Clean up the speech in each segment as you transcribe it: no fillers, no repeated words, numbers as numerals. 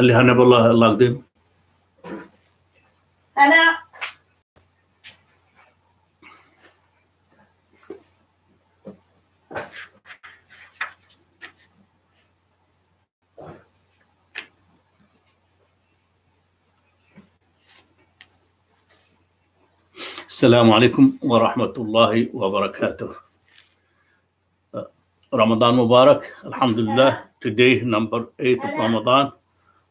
خليها نبي الله لاقدين. أنا السلام عليكم ورحمة الله وبركاته. Ramadan Mubarak. Alhamdulillah. Today, number 8 of Ramadan,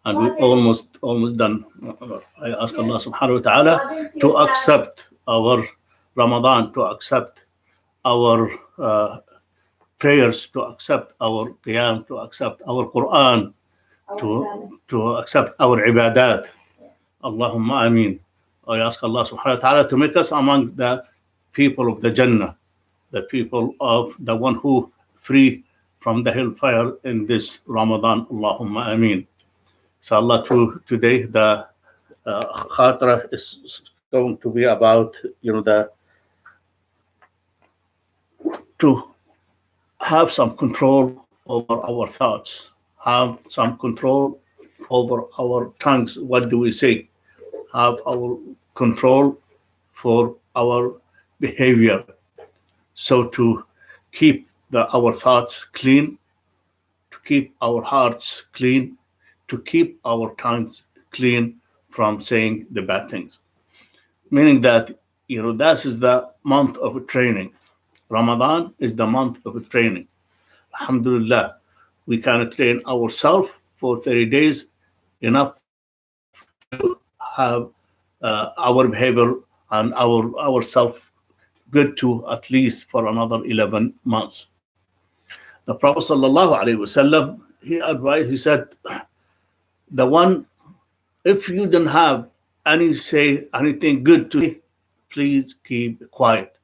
and we almost done. I ask Allah subhanahu wa ta'ala to accept our Ramadan, to accept our prayers, to accept our qiyam, to accept our Quran, to accept our ibadat. Allahumma ameen. I ask Allah subhanahu wa ta'ala to make us among the people of the Jannah, the people of the one who free from the hellfire in this Ramadan. Allahumma ameen. Inshallah, today the Khatirah is going to be about, to have some control over our thoughts, have some control over our tongues. What do we say? Have our control for our behavior. So to keep our thoughts clean, to keep our hearts clean, to keep our tongues clean from saying the bad things. Meaning that, that is the month of training. Ramadan is the month of training. Alhamdulillah, we can train ourselves for 30 days, enough to have our behavior and our self good to at least for another 11 months. The Prophet sallallahu alaihi wasallam, he advised, he said, the one, if you don't have anything good to say, please keep quiet.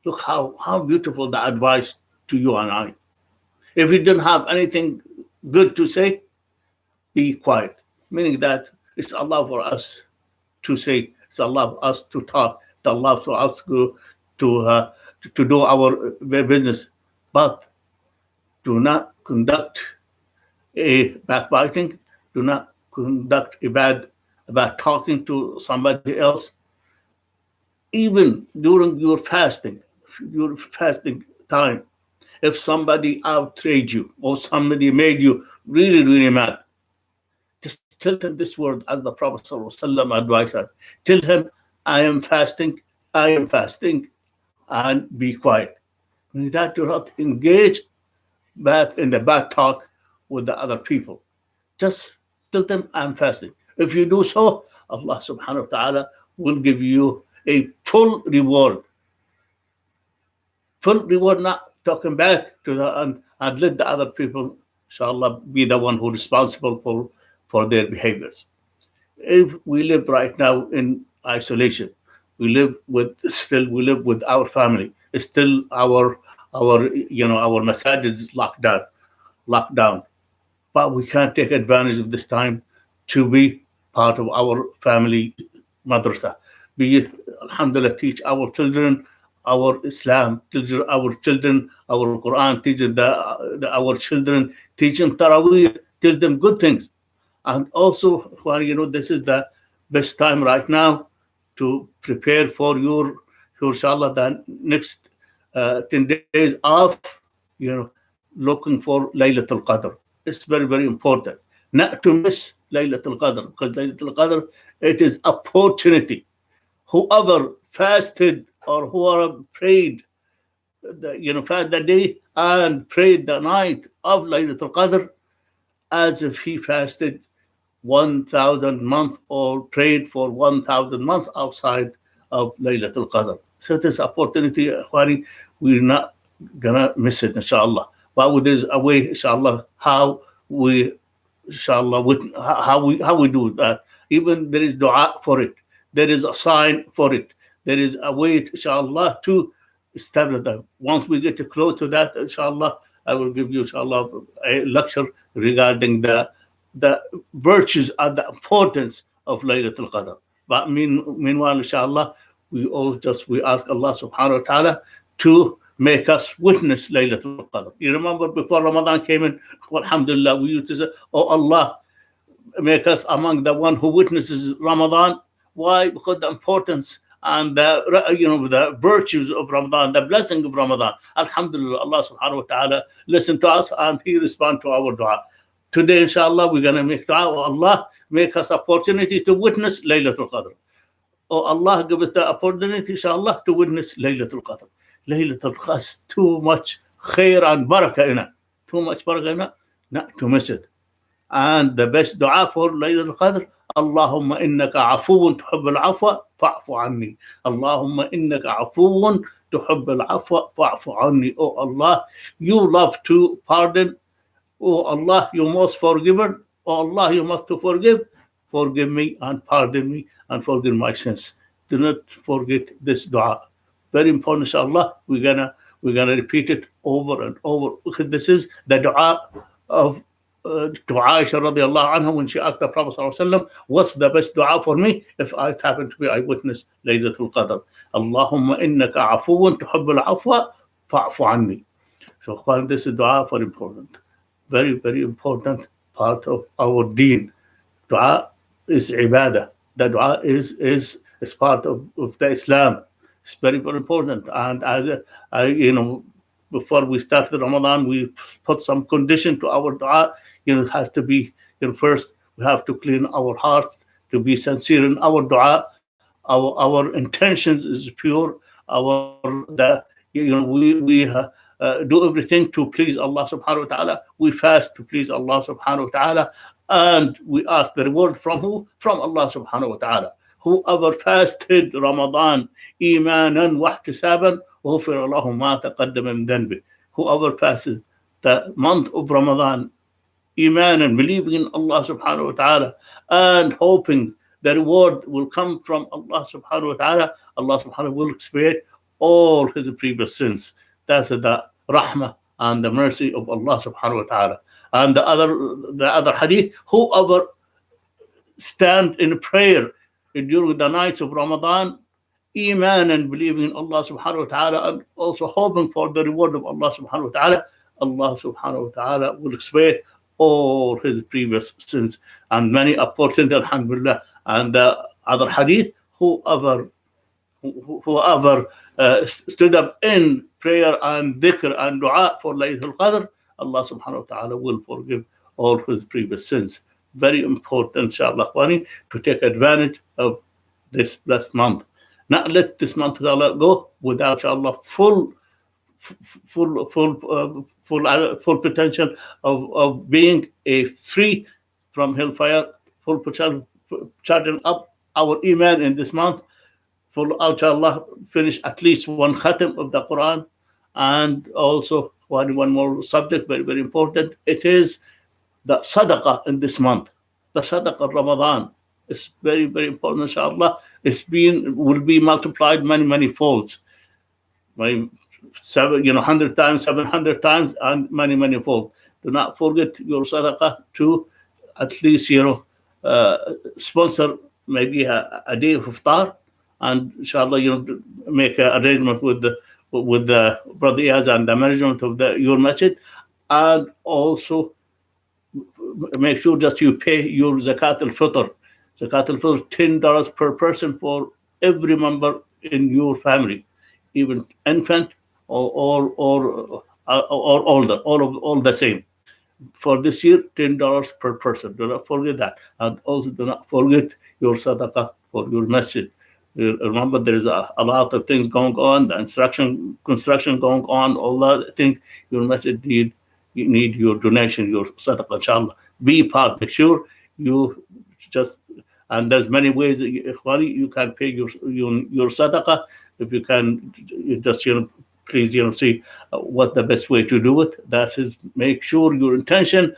Look how beautiful the advice to you and I. If you don't have anything good to say, be quiet. Meaning that it's Allah for us to say, it's Allah for us to talk, it's Allah for us to do our business. But do not conduct a backbiting, do not conduct a bad talking to somebody else. Even during your fasting time, if somebody outraged you or somebody made you really, really mad, just tell him this word as the Prophet ﷺ advised us. Tell him, I am fasting, and be quiet. And that do not engage back in the bad talk with the other people. Just tell them, I'm fasting. If you do so, Allah subhanahu wa ta'ala will give you a full reward. Full reward, not talking back to and let the other people, inshallah, be the one who is responsible for their behaviors. If we live right now in isolation, we live with our family. It's still our masajid is locked down. But we can't take advantage of this time to be part of our family madrasa. Alhamdulillah, teach our children our Islam, teach our children our Quran, teach our children, teach them Taraweeh, tell them good things. And also, this is the best time right now to prepare for your inshallah, the next 10 days of, looking for Laylatul Qadr. It's very, very important not to miss Laylatul Qadr, because Laylatul Qadr, it is opportunity. Whoever fasted or whoever prayed, fast the day and prayed the night of Laylatul Qadr, as if he fasted 1,000 months or prayed for 1,000 months outside of Laylatul Qadr. So this opportunity, we're not gonna miss it, inshallah. But there's a way, inshallah, how we do that. Even there is dua for it. There is a sign for it. There is a way, inshallah, to establish that. Once we get close to that, inshallah, I will give you, inshallah, a lecture regarding the virtues and the importance of Laylatul Qadr. But meanwhile, inshallah, we ask Allah subhanahu wa ta'ala to make us witness Laylatul Qadr. You remember before Ramadan came in, alhamdulillah, we used to say, oh Allah, make us among the one who witnesses Ramadan. Why? Because the importance and the virtues of Ramadan, the blessing of Ramadan. Alhamdulillah, Allah subhanahu wa ta'ala listen to us and He respond to our dua. Today, inshallah, we're going to make dua. Oh Allah, make us opportunity to witness Laylatul Qadr. Oh Allah, give us the opportunity, inshallah, to witness Laylatul Qadr. Laylatul Qadr, too much khair and barakah in it. Too much barakah in it, not to miss it. And the best dua for Laylatul Qadr, Allahumma innaka afuun tuhibbul afwa fa'fu anni. Allahumma innaka afuun tuhibbul afwa fa'fu anni. Oh Allah, you love to pardon. Oh Allah, you most forgiven. Oh Allah, you must to forgive. Forgive me and pardon me and forgive my sins. Do not forget this dua. Very important, inshallah. We're gonna repeat it over and over. This is the dua of to Aisha radiallahu anha when she asked the Prophet sallallahu alaihi wasallam, what's the best dua for me if I happen to be eyewitness Laylatul Qadr? Allahumma innaka afuun tuhibbul afwa fa'fu anni. So this is dua for important. Very, very important part of our deen. Dua is ibadah. The dua is part of the Islam. It's very, very important. And as before we started Ramadan, we put some condition to our dua. It has to be, first we have to clean our hearts, to be sincere in our dua. Our intentions is pure. We do everything to please Allah subhanahu wa ta'ala. We fast to please Allah subhanahu wa ta'ala. And we ask the reward from who? From Allah subhanahu wa ta'ala. Whoever fasted Ramadan imanan wa ihtisaban ghufira lahu ma taqaddama min dhanbi. Whoever fasts the month of Ramadan imanan, believing in Allah subhanahu wa ta'ala and hoping the reward will come from Allah subhanahu wa ta'ala, Allah subhanahu wa ta'ala will expiate all his previous sins. That's the rahmah and the mercy of Allah subhanahu wa ta'ala. And the other hadith, whoever stand in prayer during the nights of Ramadan, iman and believing in Allah subhanahu wa ta'ala and also hoping for the reward of Allah subhanahu wa ta'ala, Allah subhanahu wa ta'ala will expiate all his previous sins. And many opportunity, alhamdulillah. And the other hadith, whoever stood up in prayer and dhikr and dua for Laylatul Qadr, Allah subhanahu wa ta'ala will forgive all his previous sins. Very important, inshallah, to take advantage of this blessed month. Not let this month go without, inshallah, full potential of being a free from hellfire, full potential charging up our iman in this month. Inshallah, finish at least one khatam of the Quran. And also one more subject, very, very important. It is the sadaqah in this month. The sadaqah of Ramadan is very, very important, inshallah. Will be multiplied many folds. 100 times, 700 times, and many folds. Do not forget your sadaqah to at least, sponsor maybe a day of iftar. And inshallah, make an arrangement with the Brother Iyaz and the management of your masjid, and also make sure just you pay your zakat al-fitr. Zakat al-fitr, $10 per person for every member in your family, even infant or older, all the same. For this year, $10 per person. Do not forget that, and also do not forget your sadaqah for your masjid. Remember, there is a lot of things going on, the construction going on, all that. I think your masjid need your donation, your sadaqah, inshallah. Be part. Make sure you just, and there's many ways that you can pay your sadaqah. If you can, you just please see what's the best way to do it. That is, make sure your intention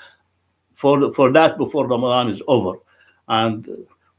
for that before Ramadan is over, and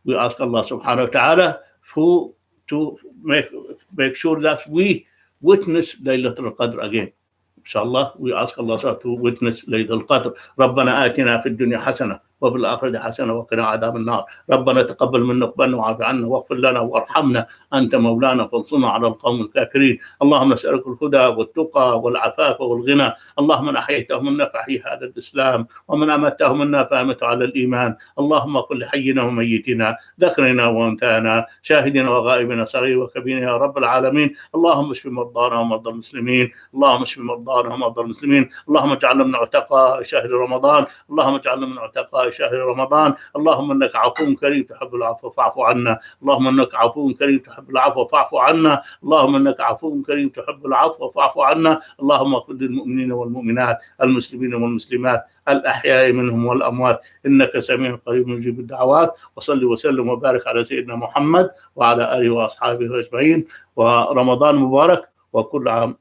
we ask Allah subhanahu wa ta'ala to make sure that we witness Laylatul Qadr again. Inshallah, we ask Allah to witness Laylatul Qadr. ربنا آتنا في الدنيا حسنة وفي الآخرة حسنة وقنا عذاب النار. ربنا تقبل منا اقبلنا وعاف عنا واغفر لنا وارحمنا، أنت مولانا فانصرنا على القوم الكافرين. اللهم نسألك الهدى والتقى والعفاف والغنى. اللهم من أحييته منا فأحيه على الإسلام، ومن أمته منا فأمته على الإيمان. اللهم كن لحينا وميتنا، ذكرنا وأنثانا، شاهدنا وغائبنا، صغير وكبير يا رب العالمين. اللهم اشف مرضانا ومرضى المسلمين، اللهم اشف مرضانا ومرضى المسلمين. اللهم اجعلنا من عتقاء شهر رمضان، اللهم اجعلنا من عتقاء شهر رمضان. اللهم انك عفو كريم تحب العفو فاعف عنا، اللهم انك عفو كريم تحب العفو فاعف عنا، اللهم انك عفو كريم تحب العفو فاعف عنا. اللهم اغفر للمؤمنين والمؤمنات، المسلمين والمسلمات، الأحياء منهم والأموات، إنك سميع قريب مجيب الدعوات. وصلي وسلم وبارك على سيدنا محمد وعلى آله وأصحابه أجمعين. ورمضان مبارك، وكل عام